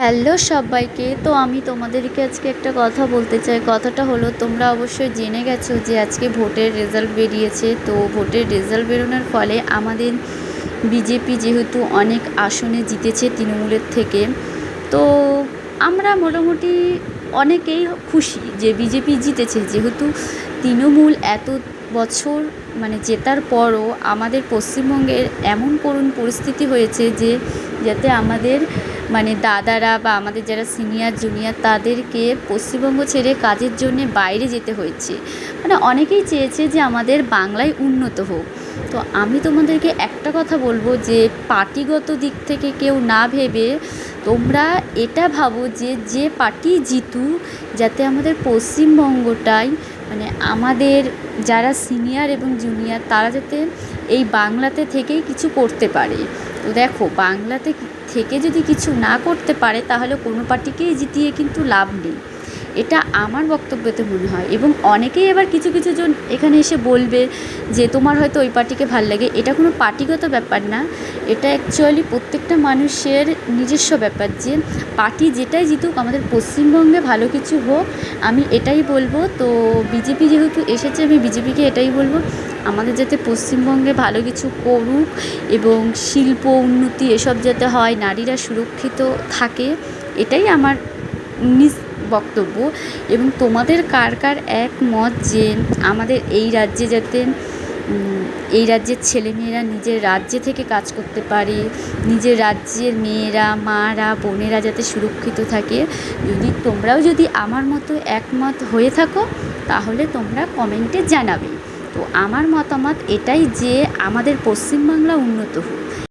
Hello সবাইকে। তো আমি তোমাদেরকে আজকে একটা কথা বলতে চাই। কথাটা হলো, তোমরা অবশ্যই জেনে গেছো যে আজকে ভোটের রেজাল্ট বেরিয়েছে। তো ভোটের রেজাল্ট বেরোনোর ফলে আমাদের বিজেপি যেহেতু অনেক আসনে জিতেছে তৃণমূলের থেকে, তো আমরা মোটামুটি অনেকেই খুশি যে বিজেপি জিতেছে। যেহেতু তৃণমূল এত বছর জেতার পরও আমাদের পশ্চিমবঙ্গের এমন করুণ পরিস্থিতি হয়েছে যে যাতে আমাদের দাদারা বা আমাদের যারা সিনিয়র জুনিয়র তাদেরকে পশ্চিমবঙ্গ ছেড়ে কাজের জন্যে বাইরে যেতে হয়েছে। অনেকেই চেয়েছে যে আমাদের বাংলায় উন্নত হোক। তো আমি তোমাদেরকে একটা কথা বলবো যে পার্টিগত দিক থেকে কেউ না ভেবে তোমরা এটা ভাবো যে যে পার্টি জিতুক, যাতে আমাদের পশ্চিমবঙ্গটাই আমাদের যারা সিনিয়র এবং জুনিয়র তারা যাতে এই বাংলাতে থেকেই কিছু করতে পারে। তো দেখো, বাংলাতে থেকে যদি কিছু না করতে পারে তাহলে কোনো পার্টিকেই জিতিয়ে কিন্তু লাভ নেই, এটা আমার বক্তব্যতে মনে হয়। এবং অনেকেই এবার কিছু কিছু জন এখানে এসে বলবে যে তোমার হয়তো ওই পার্টিকে ভাল লাগে। এটা কোনো পার্টিগত ব্যাপার না, এটা অ্যাকচুয়ালি প্রত্যেকটা মানুষের নিজস্ব ব্যাপার যে পার্টি যেটাই জিতুক আমাদের পশ্চিমবঙ্গে ভালো কিছু হোক, আমি এটাই বলবো। তো বিজেপি যেহেতু এসেছে, আমি বিজেপিকে এটাই বলবো আমাদের যাতে পশ্চিমবঙ্গে ভালো কিছু করুক এবং শিল্প উন্নতি এসব যাতে হয়, নারীরা সুরক্ষিত থাকে, এটাই আমার নিজ বক্তব্য। এবং তোমাদের কার কার একমত যে আমাদের এই রাজ্যে যাতে এই রাজ্যের ছেলেমেয়েরা নিজের রাজ্যে থেকে কাজ করতে পারে, নিজের রাজ্যের মেয়েরা মারা বোনেরা যাতে সুরক্ষিত থাকে। তোমরাও যদি আমার মতো একমত হয়ে থাকো তাহলে তোমরা কমেন্টে জানাবে। তো আমার মতামত এটাই যে আমাদের পশ্চিমবাংলা উন্নত হোক।